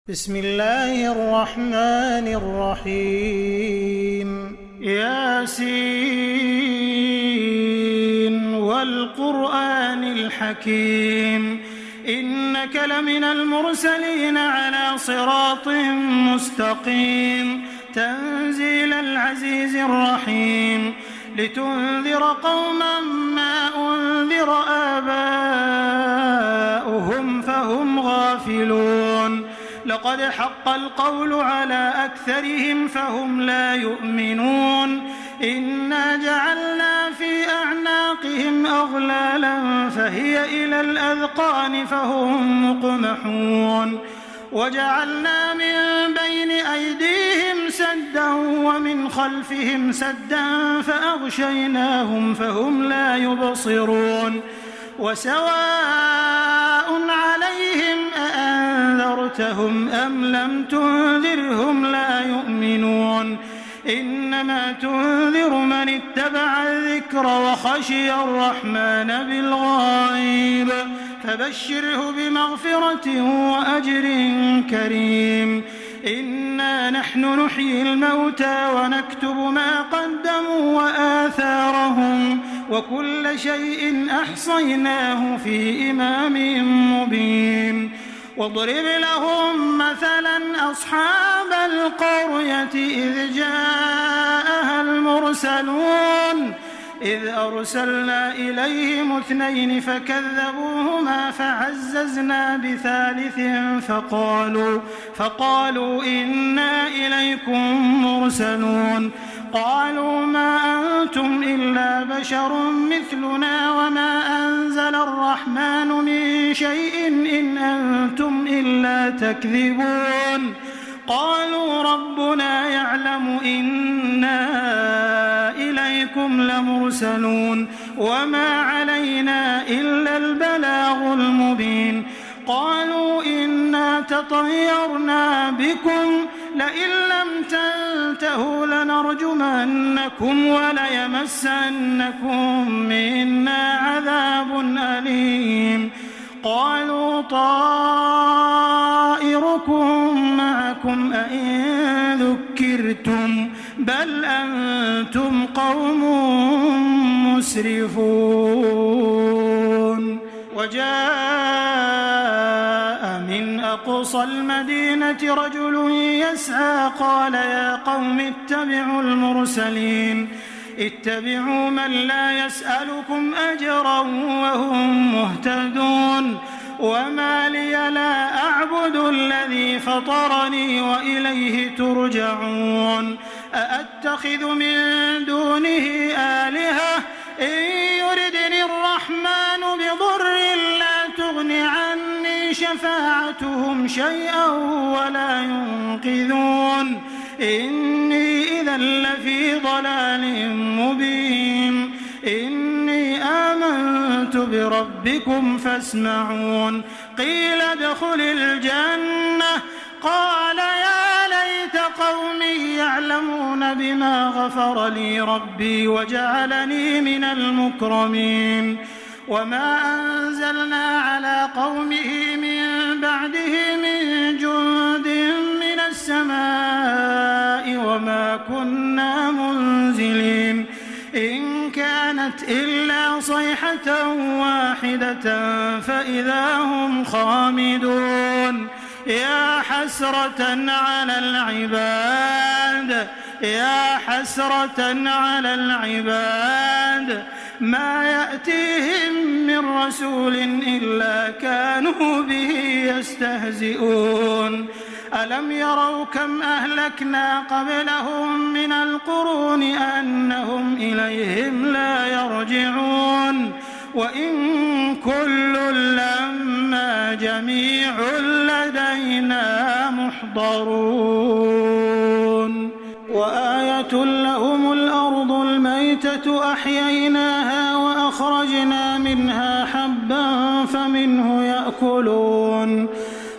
بسم الله الرحمن الرحيم ياسين والقرآن الحكيم إنك لمن المرسلين على صراط مستقيم تنزيل العزيز الرحيم لتنذر قوما ما أنذر آباؤهم فهم غافلون لقد حق القول على أكثرهم فهم لا يؤمنون إنا جعلنا في أعناقهم أغلالا فهي إلى الأذقان فهم مقمحون وجعلنا من بين أيديهم سدا ومن خلفهم سدا فأغشيناهم فهم لا يبصرون وسواء عليهم أأنذرتهم أم لم تنذرهم لا يؤمنون إنما تنذر من اتبع الذكر وخشي الرحمن بالغيب فبشره بمغفرة وأجر كريم إنا نحن نحيي الموتى ونكتب ما قدموا وآثارهم وكل شيء أحصيناه في إمام مبين واضرب لهم مثلا أصحاب القرية إذ جاءها المرسلون إذ أرسلنا إليهم 2 فكذبوهما فعززنا بثالث فقالوا إنا إليكم مرسلون قالوا ما أنتم إلا بشر مثلنا وما أنزل الرحمن من شيء إن أنتم إلا تكذبون قالوا ربنا يعلم إنا إليكم لمرسلون وما علينا إلا البلاغ المبين قالوا إنا تطيرنا بكم لئن لم تنتهوا لنرجمنكم وليمسنكم منا عذاب أليم قالوا طائركم معكم أئن ذكرتم بل أنتم قوم مسرفون وجاء من أقصى المدينة رجل يسعى قال يا قوم اتبعوا المرسلين اتبعوا من لا يسألكم أجرا وهم مهتدون وما لي لا أعبد الذي فطرني وإليه ترجعون أأتخذ من دونه آلهة إن يردني الرحمن بضر لا تغن عني شفاعتهم شيئا ولا ينقذون إني إذا لفي ضلال مبين إني آمنت بربكم فاسمعون قيل ادخل الجنة قال يا ليت قومي يعلمون بما غفر لي ربي وجعلني من المكرمين وما أنزلنا على قومه من بعده من جند من السماء وما كنا منزلين إن كانت إلا صيحة واحدة فإذا هم خامدون يا حسرة على العباد ما يأتيهم من رسول إلا كانوا به يستهزئون ألم يروا كم أهلكنا قبلهم من القرون أنهم إليهم لا يرجعون وإن كل لما جميع لدينا محضرون وآية لهم الأرض الميتة أحييناها وأخرجنا منها حبا فمنه يأكلون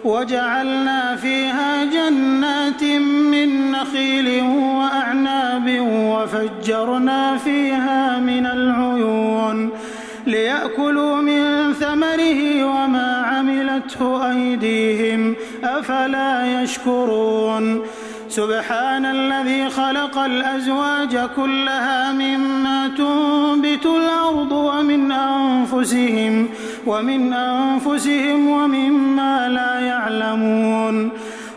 وجعلنا فيها جنات من نخيل وأعناب وفجرنا فيها من العيون ليأكلوا من ثمره وما عملته أيديهم أفلا يشكرون سبحان الذي خلق الأزواج كلها مما تنبت الأرض ومن أنفسهم ومما لا يعلمون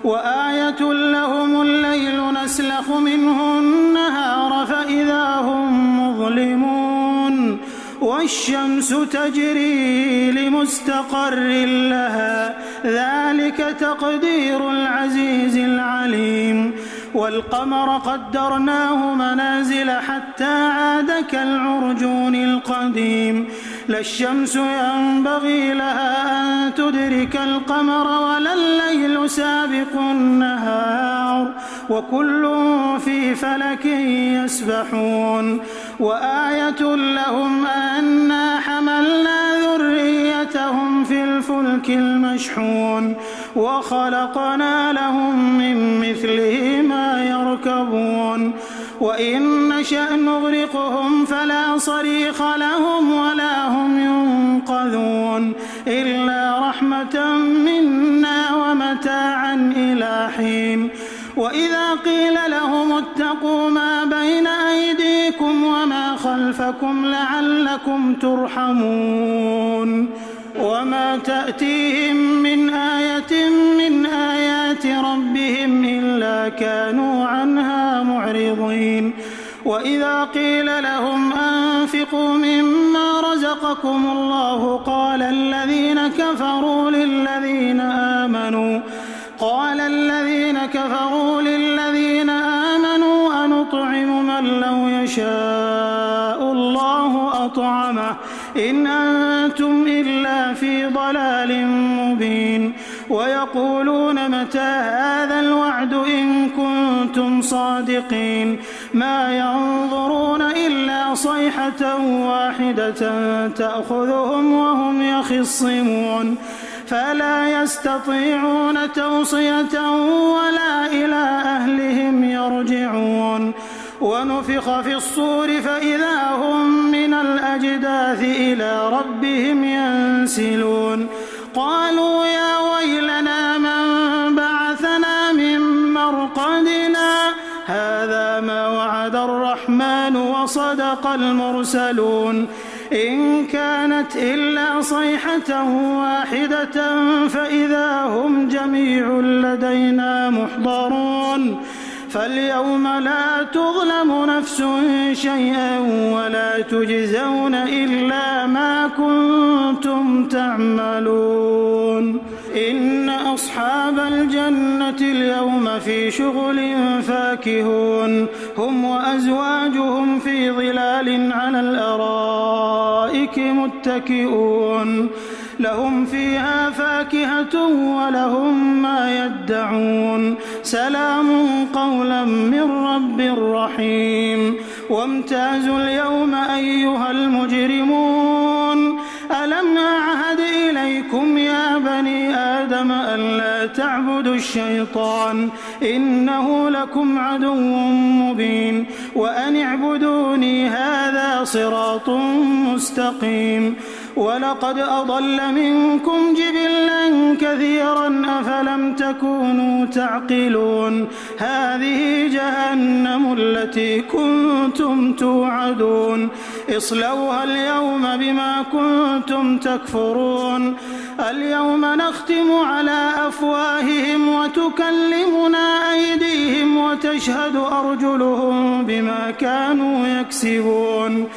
وآية لهم الليل نسلخ منه النهار فإذا هم مظلمون والشمس تجري لمستقر لها ذلك تقدير العزيز العليم والقمر قدرناه منازل حتى عاد كالعرجون القديم لا الشمس ينبغي لها أن تدرك القمر ولا الليل سابق النهار وكل في فلك يسبحون وآية لهم أنا حملنا ذريتهم في الفلك المشحون وخلقنا لهم من مثله ما يركبون وإن نشأ نغرقهم فلا صريخ لهم ولا هم ينقذون إلا رحمة منا ومتاعا إلى حين وإذا قيل لهم اتقوا ما بين أيديكم وما خلفكم لعلكم ترحمون وما تأتيهم من آية من آيات ربهم إلا كانوا عنها معرضين وإذا قيل لهم أنفقوا مما رزقكم الله قال الذين كفروا للذين آمنوا أنطعم من لو يشاء الله أطعمه إن أنتم إلا في ضلال مبين ويقولون متى هذا الوعد إن كنتم صادقين ما ينظرون إلا صيحة واحدة تأخذهم وهم يخصمون فلا يستطيعون توصية ولا إلى أهلهم يرجعون ونفخ في الصور فإذا هم من الأجداث إلى ربهم ينسلون قالوا يا ويلنا من بعثنا من مرقدنا هذا ما وعد الرحمن وصدق المرسلون إن كانت إلا صيحة واحدة فإذا هم جميع لدينا محضرون فاليوم لا تظلم نفس شيئا ولا تجزون إلا ما كنتم تعملون إن أصحاب الجنة اليوم في شغل فاكهون هم وأزواجهم في ظلال على الأرائك متكئون لهم فيها فاكهة ولهم ما يدعون سلام قولا من رب رحيم وامتازوا اليوم أيها المجرمون ألم أعهد إليكم يا بني آدم ألا تعبدوا الشيطان إنه لكم عدو مبين وأن اعبدوني هذا صراط مستقيم ولقد أضل منكم جبلا كثيرا أفلم تكونوا تعقلون هذه جهنم التي كنتم توعدون اصلوها اليوم بما كنتم تكفرون اليوم نختم على أفواههم وتكلمنا أيديهم وتشهد أرجلهم بما كانوا يكسبون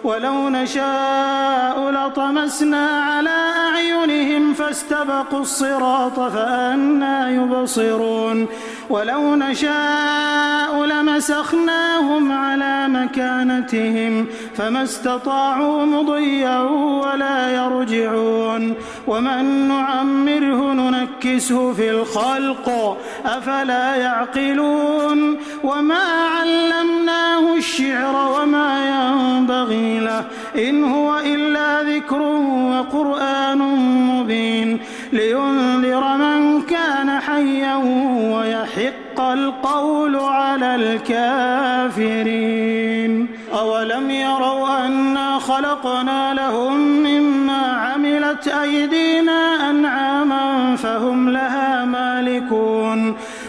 ولو نشاء لطمسنا على أعينهم فاستبقوا الصراط فأنى يبصرون ولو نشاء لمسخناهم على مكانتهم فما استطاعوا مضيا ولا يرجعون ومن نعمره ننكسه في الخلق أفلا يعقلون وما علمناه الشعر وما ينبغي له إن هو إلا ذكر وقرآن مبين لينذر من كان حيا ويحق القول على الكافرين أولم يروا أنا خلقنا لهم مما عملت أيدينا أنعاما فهم لها مالكون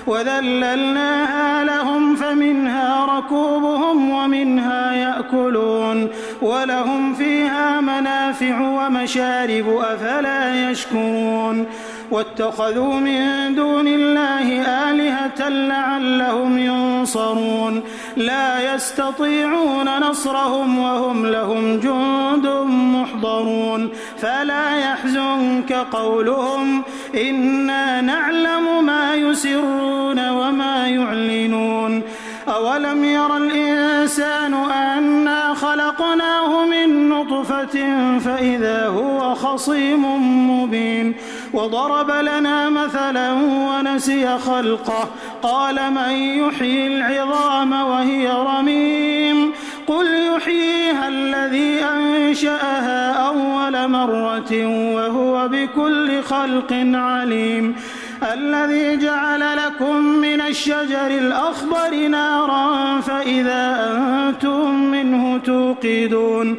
وذللناها لهم فمنها ركوبهم ومنها يأكلون ولهم فيها منافع ومشارب أفلا يشكرون واتخذوا من دون الله آلهة لعلهم ينصرون لا يستطيعون نصرهم وهم لهم جند محضرون فلا يحزنك قولهم إنا نعلم ما يسرون وما يعلنون أولم ير الإنسان أنا خلقناه من نطفة فإذا هو خصيم مبين وضرب لنا مثلا ونسي خلقه قال من يحيي العظام وهي رميم قل يحييها الذي أنشأها أول مرة وهو بكل خلق عليم الذي جعل لكم من الشجر الأخضر نارا فإذا أنتم منه توقدون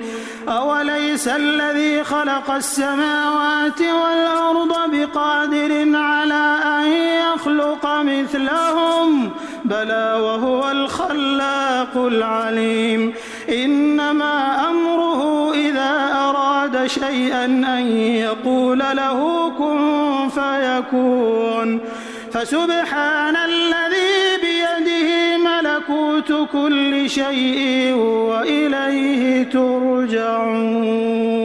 أوليس الذي خلق السماوات والأرض بقادر على أن يخلق مثلهم بلى وهو الخلاق العليم إنما أمره إذا أراد شيئا أن يقول له كن فيكون فسبحان الذي بيده ملكوت كل شيء وإليه ترجعون